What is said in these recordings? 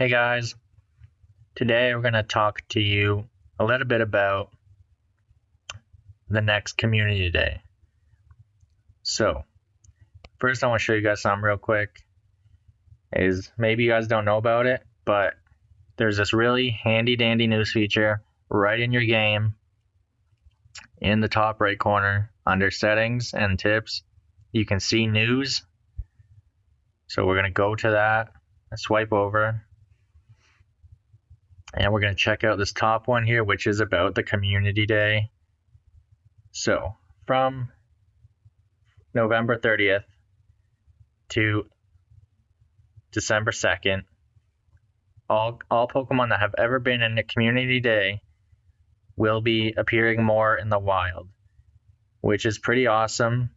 Hey guys, today we're going to talk to you a little bit about the next community day. So, first I want to show you guys something real quick. Is maybe you guys don't know about it, but there's this really handy dandy news feature right in your game in the top right corner under settings and tips. You can see news. So we're going to go to that and swipe over. And we're going to check out this top one here, which is about the community day. So, from November 30th to December 2nd, all Pokemon that have ever been in a community day will be appearing more in the wild, which is pretty awesome.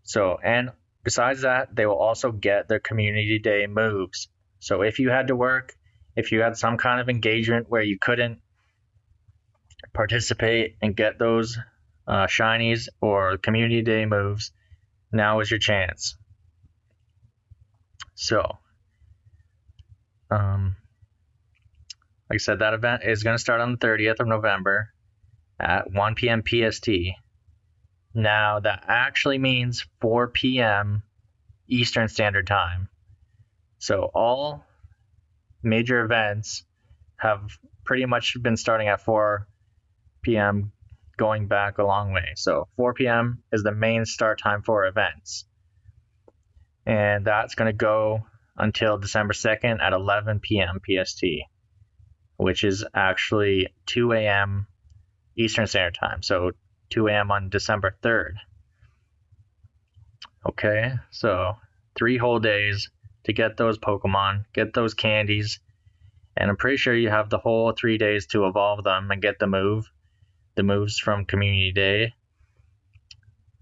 So, and besides that, they will also get their community day moves. So if you had to work, if you had some kind of engagement where you couldn't participate and get those shinies or community day moves, now is your chance. So, like I said, that event is going to start on the 30th of November at 1 p.m. PST. Now, that actually means 4 p.m. Eastern Standard Time. So, all major events have pretty much been starting at 4 p.m. going back a long way. So 4 p.m. is the main start time for events. And that's going to go until December 2nd at 11 p.m. PST, which is actually 2 a.m. Eastern Standard Time. So 2 a.m. on December 3rd. Okay, so 3 whole days to get those Pokemon, get those candies, and I'm pretty sure you have the whole 3 days to evolve them and get the moves from Community Day.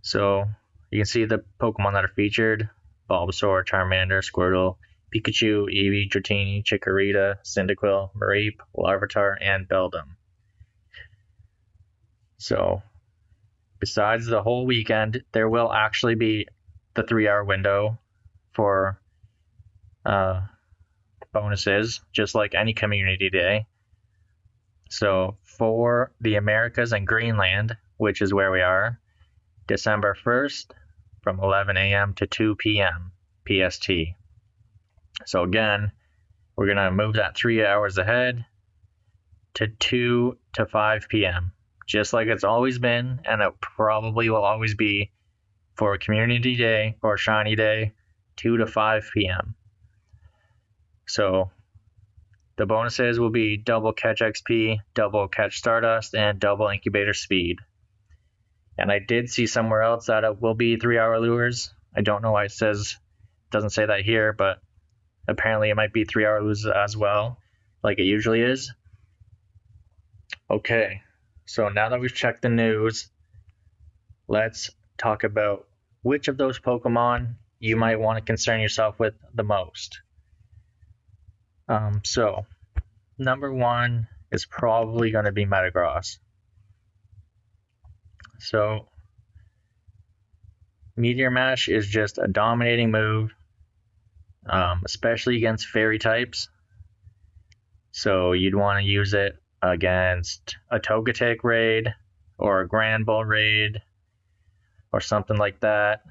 So you can see the Pokemon that are featured: Bulbasaur, Charmander, Squirtle, Pikachu, Eevee, Dratini, Chikorita, Cyndaquil, Mareep, Larvitar, and Beldum. So besides the whole weekend, there will actually be the 3-hour window for bonuses, just like any community day. So for the Americas and Greenland, which is where we are, December 1st from 11 a.m. to 2 p.m. PST. So again, we're going to move that 3 hours ahead to 2 to 5 p.m. just like it's always been, and it probably will always be for Community Day or Shiny Day, 2 to 5 p.m. So the bonuses will be double catch XP, double catch Stardust, and double incubator speed. And I did see somewhere else that it will be 3-hour lures. I don't know why it doesn't say that here, but apparently it might be 3-hour lures as well, like it usually is. Okay, so now that we've checked the news, let's talk about which of those Pokemon you might want to concern yourself with the most. So number 1 is probably going to be Metagross. So Meteor Mash is just a dominating move, especially against fairy types. So you'd want to use it against a Togetic raid or a Granbull raid or something like that.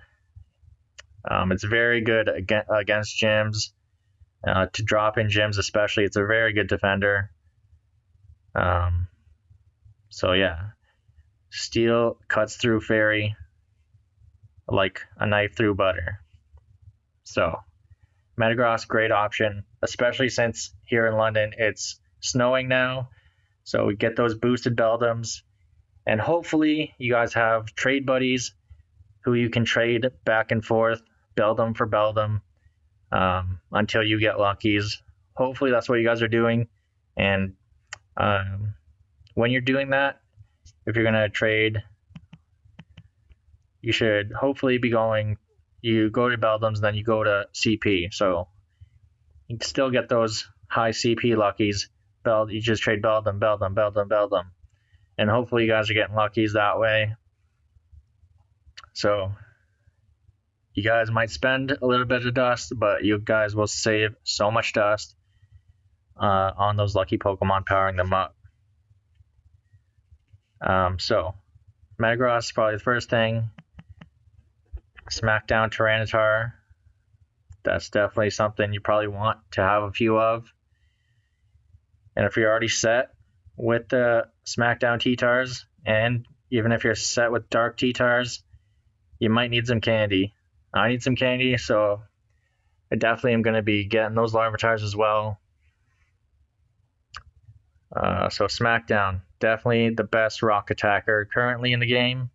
It's very good against gyms. To drop in gyms especially, it's a very good defender. So yeah, Steel cuts through Fairy like a knife through butter. So Metagross, great option, especially since here in London it's snowing now. So we get those boosted Beldums, and hopefully you guys have trade buddies who you can trade back and forth, Beldum for Beldum, until you get Luckies. Hopefully that's what you guys are doing. And when you're doing that, if you're going to trade, you should hopefully be you go to Beldums, then you go to CP. So you can still get those high CP Luckies. You just trade Beldum, Beldum, Beldum, Beldum. And hopefully you guys are getting Luckies that way. So you guys might spend a little bit of dust, but you guys will save so much dust. on those lucky Pokemon, powering them up. So Metagross is probably the first thing. Smackdown Tyranitar. That's definitely something you probably want to have a few of. And if you're already set with the Smackdown T-Tars, and even if you're set with Dark T-Tars, you might need some candy. I need some candy, so I definitely am going to be getting those Larvitars as well. So Smackdown, definitely the best rock attacker currently in the game.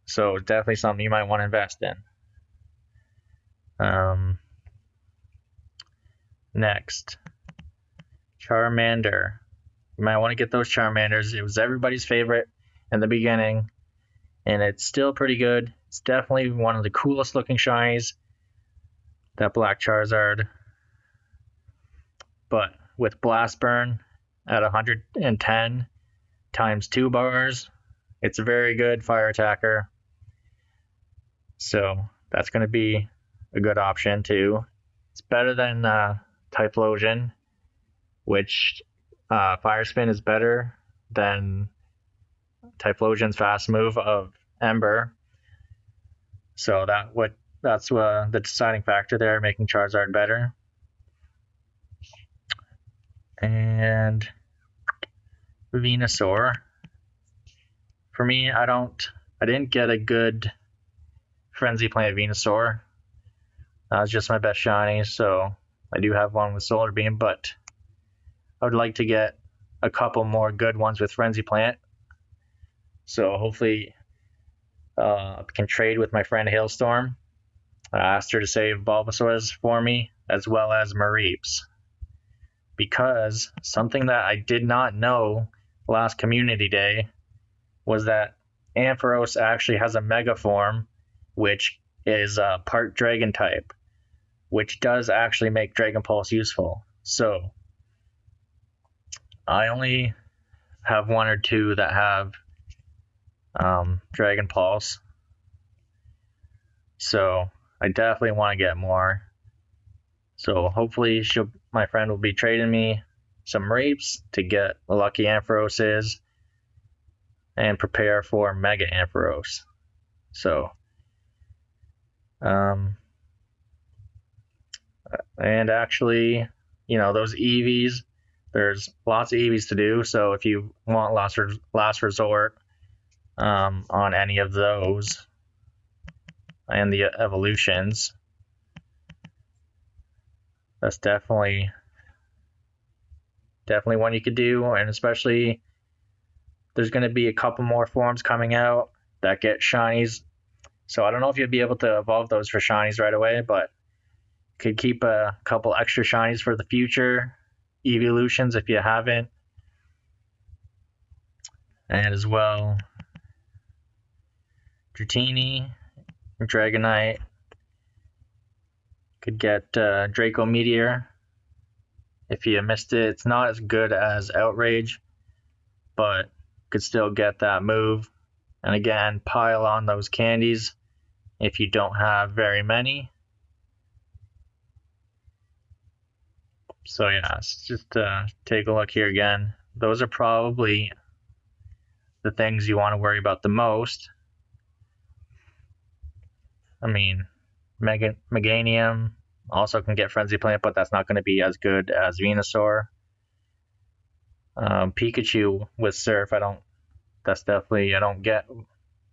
So definitely something you might want to invest in. Next, Charmander. You might want to get those Charmanders. It was everybody's favorite in the beginning, and it's still pretty good. It's definitely one of the coolest looking shinies, that Black Charizard. But with Blast Burn at 110 times 2 bars, it's a very good fire attacker. So that's going to be a good option too. It's better than Typhlosion, which Fire Spin is better than Typhlosion's fast move of Ember. So that's the deciding factor there, making Charizard better. And Venusaur. For me, I didn't get a good Frenzy Plant Venusaur. That was just my best shiny, so I do have one with Solar Beam, but I would like to get a couple more good ones with Frenzy Plant. So hopefully I can trade with my friend Hailstorm. I asked her to save Bulbasaur's for me, as well as Mareeps. Because something that I did not know last Community Day was that Ampharos actually has a Mega Form, which is part Dragon type, which does actually make Dragon Pulse useful. So I only have one or two that have Dragon Pulse. So I definitely want to get more. So hopefully my friend will be trading me some Mareeps to get the lucky Amphiroses and prepare for Mega Ampharos. So and actually, those EVs, there's lots of EVs to do. So if you want last resort on any of those and the evolutions, that's definitely one you could do. And especially, there's going to be a couple more forms coming out that get shinies. So I don't know if you'll be able to evolve those for shinies right away, but could keep a couple extra shinies for the future evolutions if you haven't. And as well, Dratini, Dragonite, could get Draco Meteor. If you missed it, it's not as good as Outrage, but could still get that move. And again, pile on those candies if you don't have very many. So yeah, let's just take a look here again. Those are probably the things you want to worry about the most. I mean, Meganium also can get Frenzy Plant, but that's not going to be as good as Venusaur. Pikachu with Surf, I don't get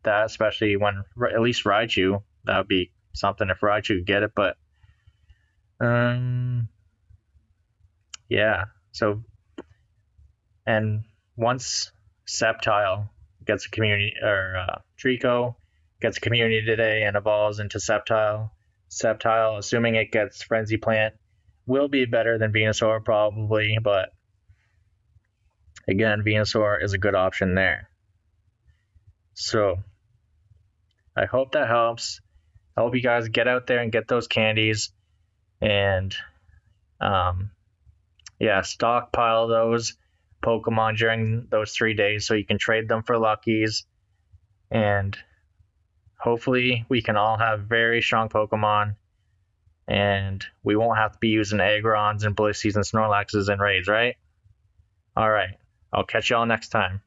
that, especially when at least Raichu. That would be something if Raichu could get it, but yeah. So, and once Sceptile gets a community, or Trico gets a community today and evolves into Sceptile, assuming it gets Frenzy Plant, will be better than Venusaur probably, but again, Venusaur is a good option there. So I hope that helps. I hope you guys get out there and get those candies, and stockpile those Pokemon during those 3 days so you can trade them for Luckies, and hopefully we can all have very strong Pokemon And we won't have to be using Agrons and Blissey's and Snorlaxes and raids, right? All right. I'll catch y'all next time.